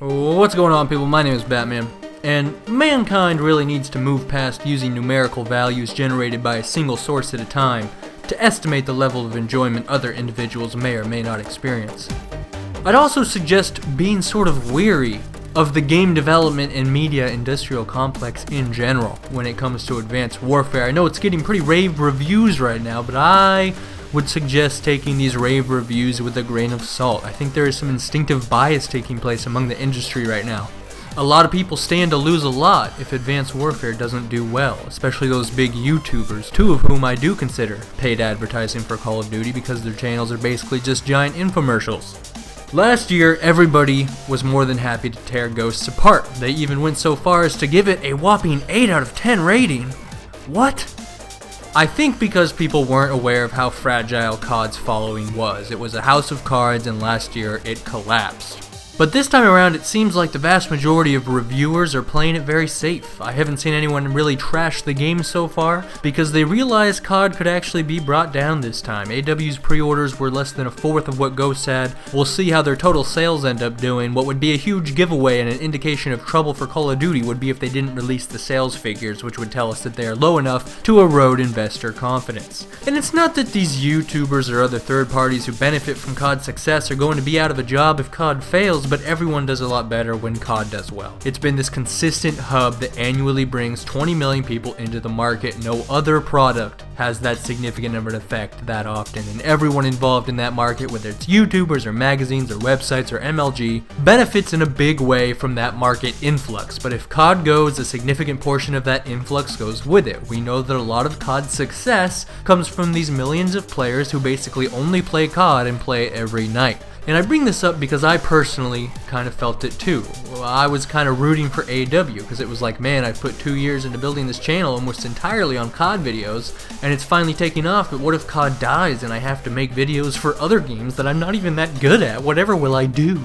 What's going on, people? My name is Batman, and mankind really needs to move past using numerical values generated by a single source at a time to estimate the level of enjoyment other individuals may or may not experience. I'd also suggest being sort of weary of the game development and media industrial complex in general when it comes to Advanced Warfare. I know it's getting pretty rave reviews right now, but I would suggest taking these rave reviews with a grain of salt. I think there is some instinctive bias taking place among the industry right now. A lot of people stand to lose a lot if Advanced Warfare doesn't do well, especially those big YouTubers, two of whom I do consider paid advertising for Call of Duty because their channels are basically just giant infomercials. Last year, everybody was more than happy to tear Ghosts apart. They even went so far as to give it a whopping 8 out of 10 rating. What? I think because people weren't aware of how fragile COD's following was. It was a house of cards, and last year it collapsed. But this time around, it seems like the vast majority of reviewers are playing it very safe. I haven't seen anyone really trash the game so far, because they realized COD could actually be brought down this time. AW's pre-orders were less than a fourth of what Ghosts had. We'll see how their total sales end up doing. What would be a huge giveaway and an indication of trouble for Call of Duty would be if they didn't release the sales figures, which would tell us that they are low enough to erode investor confidence. And it's not that these YouTubers or other third parties who benefit from COD's success are going to be out of a job if COD fails, but everyone does a lot better when COD does well. It's been this consistent hub that annually brings 20 million people into the market. No other product has that significant of an effect that often, and everyone involved in that market, whether it's YouTubers or magazines or websites or MLG, benefits in a big way from that market influx. But if COD goes, a significant portion of that influx goes with it. We know that a lot of COD's success comes from these millions of players who basically only play COD and play it every night. And I bring this up because I personally kind of felt it too. I was kind of rooting for AW because it was like, man, I put 2 years into building this channel almost entirely on COD videos, and it's finally taking off, but what if COD dies and I have to make videos for other games that I'm not even that good at? Whatever will I do?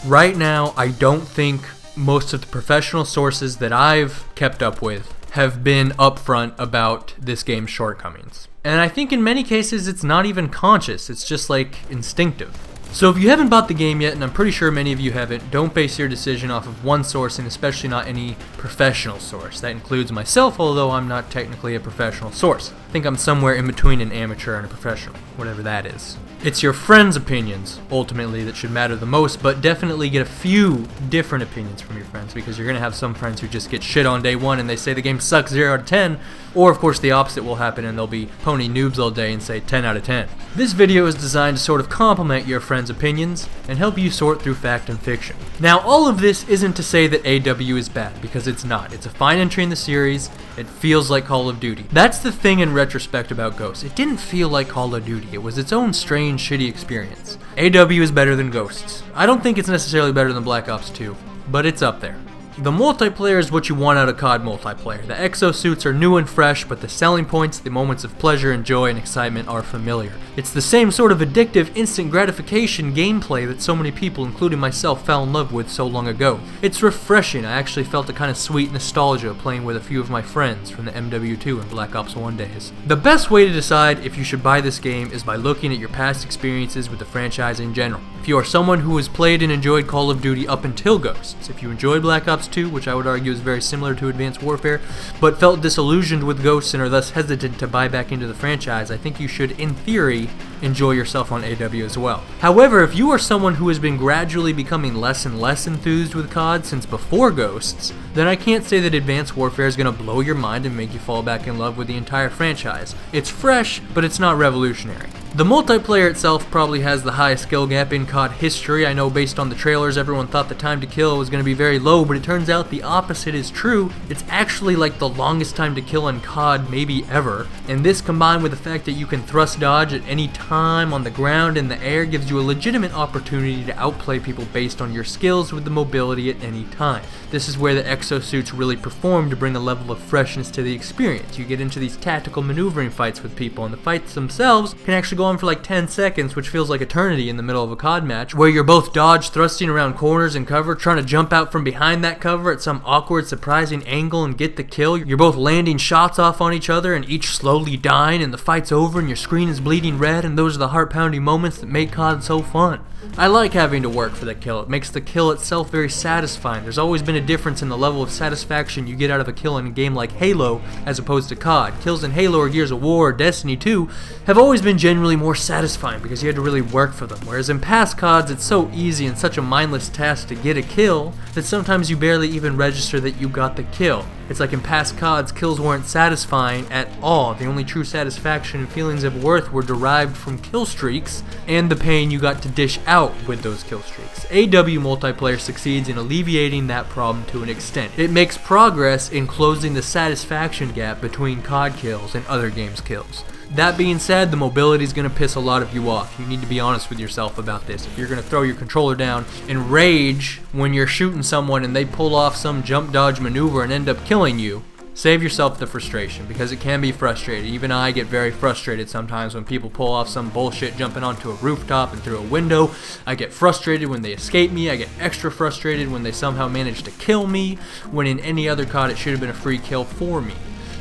Right now, I don't think most of the professional sources that I've kept up with have been upfront about this game's shortcomings. And I think in many cases it's not even conscious, it's just like instinctive. So if you haven't bought the game yet, and I'm pretty sure many of you haven't, don't base your decision off of one source, and especially not any professional source. That includes myself, although I'm not technically a professional source. I think I'm somewhere in between an amateur and a professional, whatever that is. It's your friends' opinions, ultimately, that should matter the most, but definitely get a few different opinions from your friends, because you're going to have some friends who just get shit on day one and they say the game sucks 0 out of 10, or of course the opposite will happen and they'll be pony noobs all day and say 10 out of 10. This video is designed to sort of complement your friends' opinions and help you sort through fact and fiction. Now, all of this isn't to say that AW is bad, because it's not. It's a fine entry in the series. It feels like Call of Duty. That's the thing in retrospect about Ghosts. It didn't feel like Call of Duty. It was its own strange, shitty experience. AW is better than Ghosts. I don't think it's necessarily better than Black Ops 2, but it's up there. The multiplayer is what you want out of COD multiplayer. The exosuits are new and fresh, but the selling points, the moments of pleasure and joy and excitement are familiar. It's the same sort of addictive, instant gratification gameplay that so many people, including myself, fell in love with so long ago. It's refreshing. I actually felt a kind of sweet nostalgia playing with a few of my friends from the MW2 and Black Ops 1 days. The best way to decide if you should buy this game is by looking at your past experiences with the franchise in general. If you are someone who has played and enjoyed Call of Duty up until Ghosts, if you enjoyed Black Ops 2, which I would argue is very similar to Advanced Warfare, but felt disillusioned with Ghosts and are thus hesitant to buy back into the franchise, I think you should, in theory, enjoy yourself on AW as well. However, if you are someone who has been gradually becoming less and less enthused with COD since before Ghosts, then I can't say that Advanced Warfare is going to blow your mind and make you fall back in love with the entire franchise. It's fresh, but it's not revolutionary. The multiplayer itself probably has the highest skill gap in COD history. I know based on the trailers everyone thought the time to kill was going to be very low, but it turns out the opposite is true. It's actually like the longest time to kill in COD maybe ever, and this combined with the fact that you can thrust dodge at any time on the ground and the air gives you a legitimate opportunity to outplay people based on your skills with the mobility at any time. This is where the exosuits really perform to bring a level of freshness to the experience. You get into these tactical maneuvering fights with people, and the fights themselves can actually go on for like 10 seconds, which feels like eternity in the middle of a COD match, where you're both dodge thrusting around corners and cover, trying to jump out from behind that cover at some awkward, surprising angle and get the kill. You're both landing shots off on each other and each slowly dying, and the fight's over and your screen is bleeding red, and those are the heart-pounding moments that make COD so fun. I like having to work for the kill. It makes the kill itself very satisfying. There's always been a difference in the level of satisfaction you get out of a kill in a game like Halo as opposed to COD. Kills in Halo or Gears of War or Destiny 2 have always been genuinely more satisfying because you had to really work for them. Whereas in past CODs, it's so easy and such a mindless task to get a kill that sometimes you barely even register that you got the kill. It's like in past CODs, kills weren't satisfying at all. The only true satisfaction and feelings of worth were derived from kill streaks and the pain you got to dish out with those kill streaks. AW multiplayer succeeds in alleviating that problem to an extent. It makes progress in closing the satisfaction gap between COD kills and other games' kills. That being said, the mobility is going to piss a lot of you off. You need to be honest with yourself about this. If you're going to throw your controller down and rage when you're shooting someone and they pull off some jump dodge maneuver and end up killing you, save yourself the frustration, because it can be frustrating. Even I get very frustrated sometimes when people pull off some bullshit jumping onto a rooftop and through a window. I get frustrated when they escape me. I get extra frustrated when they somehow manage to kill me, when in any other COD it should have been a free kill for me.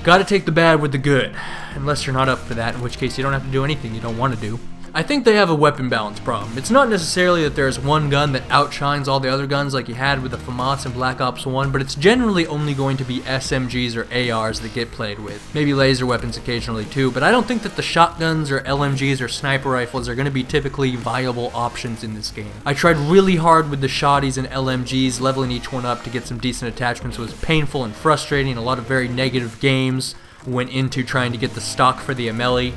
Gotta take the bad with the good, unless you're not up for that, in which case you don't have to do anything you don't want to do. I think they have a weapon balance problem. It's not necessarily that there's one gun that outshines all the other guns like you had with the FAMAS and Black Ops 1, but it's generally only going to be SMGs or ARs that get played with. Maybe laser weapons occasionally too, but I don't think that the shotguns or LMGs or sniper rifles are going to be typically viable options in this game. I tried really hard with the shotties and LMGs, leveling each one up to get some decent attachments. It was painful and frustrating. A lot of very negative games went into trying to get the stock for the Amelie.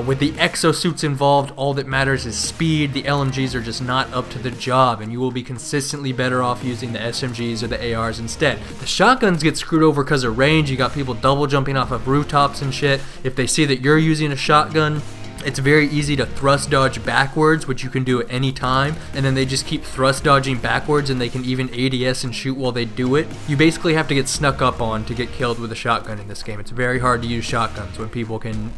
With the exosuits involved, all that matters is speed. The LMGs are just not up to the job, and you will be consistently better off using the SMGs or the ARs instead. The shotguns get screwed over because of range. You got people double jumping off of rooftops and shit. If they see that you're using a shotgun, it's very easy to thrust dodge backwards, which you can do at any time, and then they just keep thrust dodging backwards, and they can even ADS and shoot while they do it. You basically have to get snuck up on to get killed with a shotgun in this game. It's very hard to use shotguns when people can,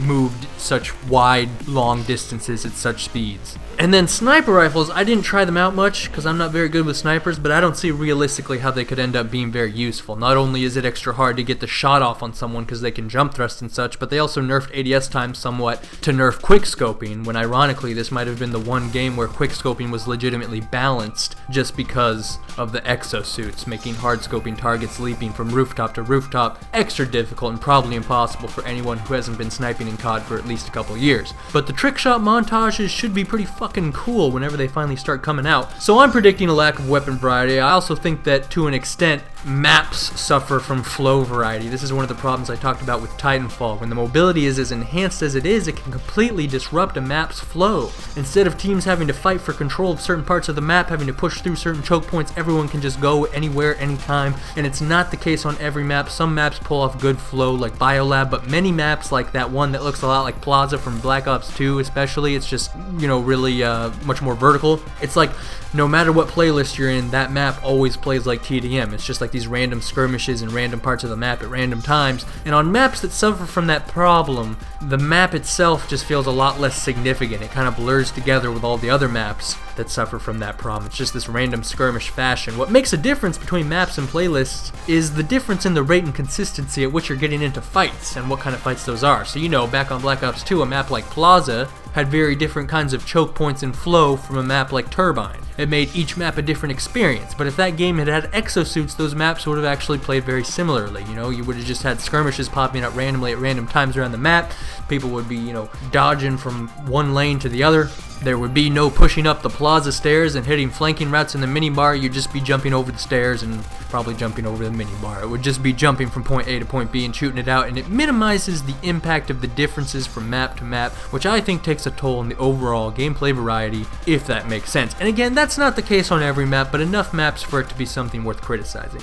move such wide, long distances at such speeds. And then sniper rifles, I didn't try them out much because I'm not very good with snipers, but I don't see realistically how they could end up being very useful. Not only is it extra hard to get the shot off on someone because they can jump thrust and such, but they also nerfed ADS time somewhat to nerf quickscoping, when ironically this might have been the one game where quickscoping was legitimately balanced just because of the exosuits, making hardscoping targets leaping from rooftop to rooftop extra difficult and probably impossible for anyone who hasn't been sniping in COD for at least a couple years. But the trick shot montages should be pretty fucking cool whenever they finally start coming out. So I'm predicting a lack of weapon variety. I also think that to an extent maps suffer from flow variety. This is one of the problems I talked about with Titanfall. When the mobility is as enhanced as it is, it can completely disrupt a map's flow. Instead of teams having to fight for control of certain parts of the map, having to push through certain choke points, everyone can just go anywhere, anytime, and it's not the case on every map. Some maps pull off good flow like Biolab, but many maps like that one that looks a lot like Plaza from Black Ops 2 especially, it's just, really much more vertical. It's like no matter what playlist you're in, that map always plays like TDM. It's just like these random skirmishes in random parts of the map at random times. And on maps that suffer from that problem, the map itself just feels a lot less significant. It kind of blurs together with all the other maps that suffer from that problem. It's just this random skirmish fashion. What makes a difference between maps and playlists is the difference in the rate and consistency at which you're getting into fights and what kind of fights those are. So back on Black Ops 2, a map like Plaza had very different kinds of choke points and flow from a map like Turbine. It made each map a different experience, but if that game had had exosuits, those maps would have actually played very similarly. You would have just had skirmishes popping up randomly at random times around the map. People would be, dodging from one lane to the other. There would be no pushing up the Plaza stairs and hitting flanking routes in the minibar. You'd just be jumping over the stairs and probably jumping over the minibar. It would just be jumping from point A to point B and shooting it out, and it minimizes the impact of the differences from map to map, which I think takes a toll on the overall gameplay variety, if that makes sense. And again, that's not the case on every map, but enough maps for it to be something worth criticizing.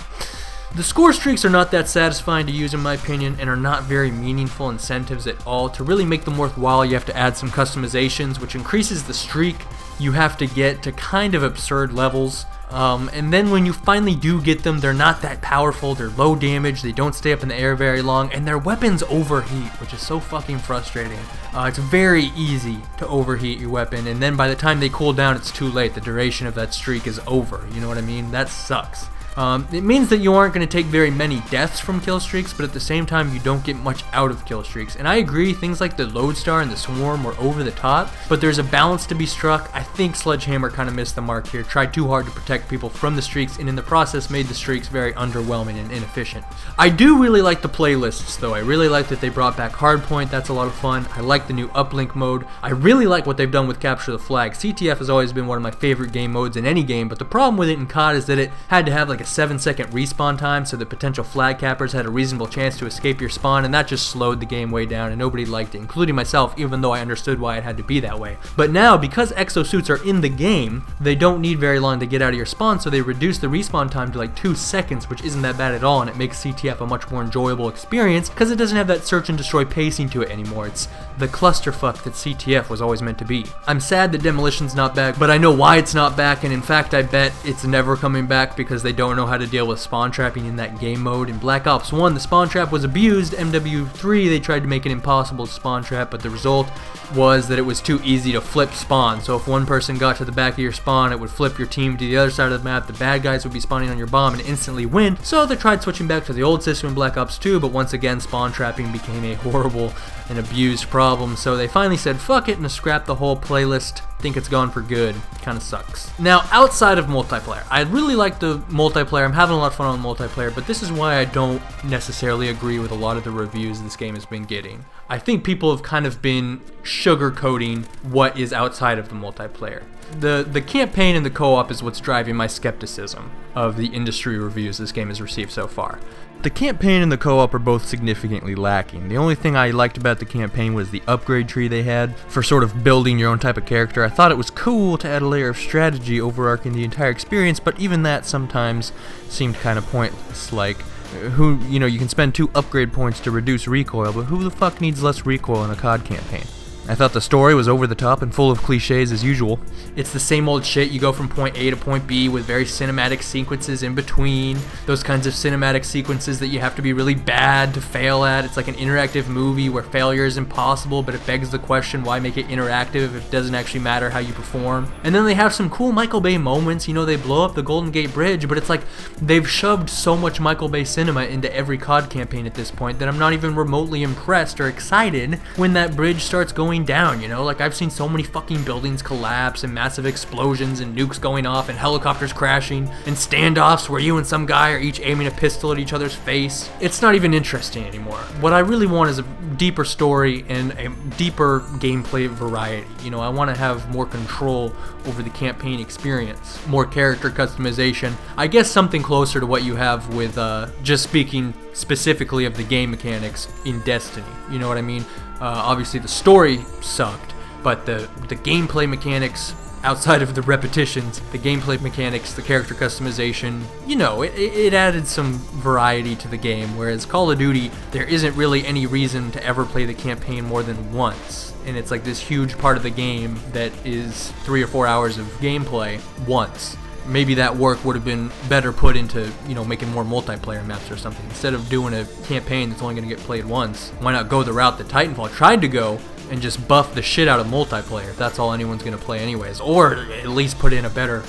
The score streaks are not that satisfying to use in my opinion, and are not very meaningful incentives at all. To really make them worthwhile, you have to add some customizations, which increases the streak you have to get to kind of absurd levels. And then when you finally do get them, they're not that powerful, they're low damage, they don't stay up in the air very long, and their weapons overheat, which is so fucking frustrating. It's very easy to overheat your weapon, and then by the time they cool down, it's too late. The duration of that streak is over, you know what I mean? That sucks. It means that you aren't going to take very many deaths from kill streaks, but at the same time you don't get much out of kill streaks. And I agree, things like the Lodestar and the Swarm were over the top, but there's a balance to be struck. I think Sledgehammer kind of missed the mark here, tried too hard to protect people from the streaks, and in the process made the streaks very underwhelming and inefficient. I do really like the playlists though. I really like that they brought back Hardpoint, that's a lot of fun. I like the new uplink mode. I really like what they've done with Capture the Flag. CTF has always been one of my favorite game modes in any game, but the problem with it in COD is that it had to have like a 7-second respawn time so that potential flag cappers had a reasonable chance to escape your spawn, and that just slowed the game way down and nobody liked it, including myself, even though I understood why it had to be that way. But now, because exosuits are in the game, they don't need very long to get out of your spawn, so they reduce the respawn time to like 2 seconds, which isn't that bad at all, and it makes CTF a much more enjoyable experience because it doesn't have that search and destroy pacing to it anymore. It's the clusterfuck that CTF was always meant to be. I'm sad that Demolition's not back, but I know why it's not back, and in fact I bet it's never coming back because they don't know how to deal with spawn trapping in that game mode. In Black Ops 1, the spawn trap was abused. MW3, they tried to make it impossible to spawn trap, but the result was that it was too easy to flip spawn. So if one person got to the back of your spawn, it would flip your team to the other side of the map. The bad guys would be spawning on your bomb and instantly win. So they tried switching back to the old system in Black Ops 2, but once again, spawn trapping became a horrible and abused problem. So they finally said fuck it and scrapped the whole playlist. Think it's gone for good. Kinda sucks. Now, outside of multiplayer, I really like the multiplayer. I'm having a lot of fun on multiplayer, but this is why I don't necessarily agree with a lot of the reviews this game has been getting. I think people have kind of been sugarcoating what is outside of the multiplayer. The campaign and the co-op is what's driving my skepticism of the industry reviews this game has received so far. The campaign and the co-op are both significantly lacking. The only thing I liked about the campaign was the upgrade tree they had for sort of building your own type of character. I thought it was cool to add a layer of strategy overarching the entire experience, but even that sometimes seemed kind of pointless. Like, you can spend 2 upgrade points to reduce recoil, but who the fuck needs less recoil in a COD campaign? I thought the story was over the top and full of cliches as usual. It's the same old shit. You go from point A to point B with very cinematic sequences in between. Those kinds of cinematic sequences that you have to be really bad to fail at. It's like an interactive movie where failure is impossible, but it begs the question, why make it interactive if it doesn't actually matter how you perform? And then they have some cool Michael Bay moments. You know, they blow up the Golden Gate Bridge, but it's like they've shoved so much Michael Bay cinema into every COD campaign at this point that I'm not even remotely impressed or excited when that bridge starts going down, you know? Like, I've seen so many fucking buildings collapse and massive explosions and nukes going off and helicopters crashing and standoffs where you and some guy are each aiming a pistol at each other's face. It's not even interesting anymore. What I really want is a deeper story and a deeper gameplay variety. You know, I want to have more control over the campaign experience, more character customization. I guess something closer to what you have with, just speaking specifically of the game mechanics in Destiny. You know what I mean? Obviously the story sucked, but the gameplay mechanics, outside of the repetitions, the gameplay mechanics, the character customization, you know, it added some variety to the game, whereas Call of Duty, there isn't really any reason to ever play the campaign more than once. And it's like this huge part of the game that is 3 or 4 hours of gameplay once. Maybe that work would have been better put into, you know, making more multiplayer maps or something. Instead of doing a campaign that's only going to get played once, why not go the route that Titanfall tried to go and just buff the shit out of multiplayer if that's all anyone's going to play anyways, or at least put in a better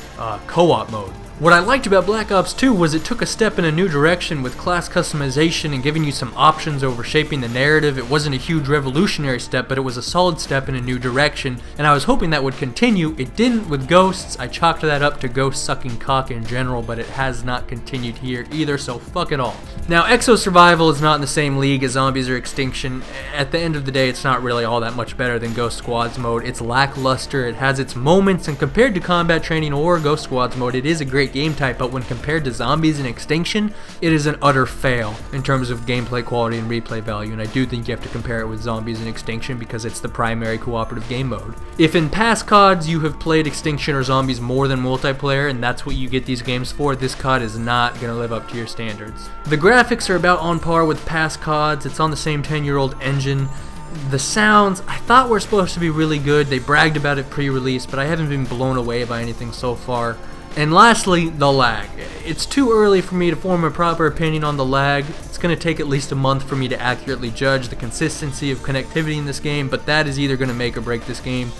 co-op mode. What I liked about Black Ops 2 was it took a step in a new direction with class customization and giving you some options over shaping the narrative. It wasn't a huge revolutionary step, but it was a solid step in a new direction, and I was hoping that would continue. It didn't with Ghosts. I chalked that up to ghost sucking cock in general, but it has not continued here either, so fuck it all. Now, Exo Survival is not in the same league as Zombies or Extinction. At the end of the day, it's not really all that much better than Ghost Squads mode. It's lackluster, it has its moments, and compared to Combat Training or Ghost Squads mode, it is a great game type, but when compared to Zombies and Extinction, it is an utter fail in terms of gameplay quality and replay value, and I do think you have to compare it with Zombies and Extinction because it's the primary cooperative game mode. If in past CODs you have played Extinction or Zombies more than multiplayer, and that's what you get these games for, this COD is not going to live up to your standards. The graphics are about on par with past CODs, it's on the same 10-year-old engine, The sounds, I thought were supposed to be really good. They bragged about it pre-release, but I haven't been blown away by anything so far. And lastly, the lag. It's too early for me to form a proper opinion on the lag. It's going to take at least a month for me to accurately judge the consistency of connectivity in this game, but that is either going to make or break this game.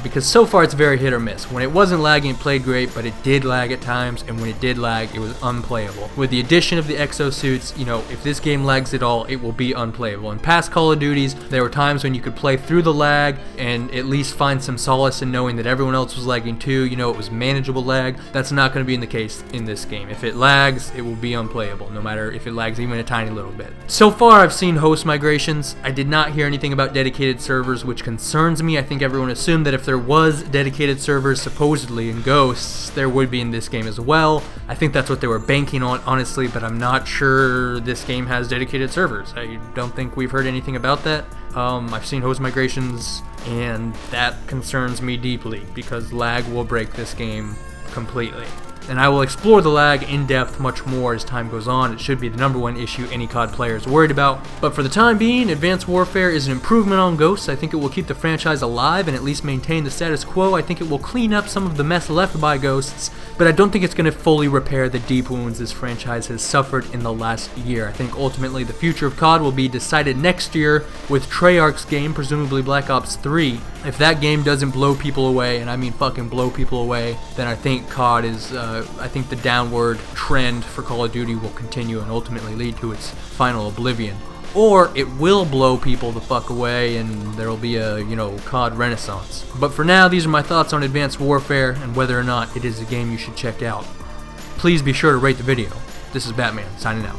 Because so far it's very hit or miss. When it wasn't lagging, it played great, but it did lag at times, and when it did lag, it was unplayable. With the addition of the exosuits, you know, if this game lags at all, it will be unplayable. In past Call of Duties, there were times when you could play through the lag and at least find some solace in knowing that everyone else was lagging too. You know, it was manageable lag. That's not going to be in the case in this game. If it lags, it will be unplayable, no matter if it lags even a tiny little bit. So far, I've seen host migrations. I did not hear anything about dedicated servers, which concerns me. I think everyone assumed that if there was dedicated servers supposedly in Ghosts, there would be in this game as well. I think that's what they were banking on, honestly, but I'm not sure this game has dedicated servers. I don't think we've heard anything about that. I've seen host migrations, and that concerns me deeply, because lag will break this game completely. And I will explore the lag in depth much more as time goes on. It should be the #1 issue any COD player is worried about. But for the time being, Advanced Warfare is an improvement on Ghosts. I think it will keep the franchise alive and at least maintain the status quo. I think it will clean up some of the mess left by Ghosts, but I don't think it's going to fully repair the deep wounds this franchise has suffered in the last year. I think ultimately the future of COD will be decided next year with Treyarch's game, presumably Black Ops 3. If that game doesn't blow people away, and I mean fucking blow people away, then I think COD is, I think the downward trend for Call of Duty will continue and ultimately lead to its final oblivion. Or it will blow people the fuck away and there will be a, you know, COD renaissance. But for now, these are my thoughts on Advanced Warfare and whether or not it is a game you should check out. Please be sure to rate the video. This is Batman, signing out.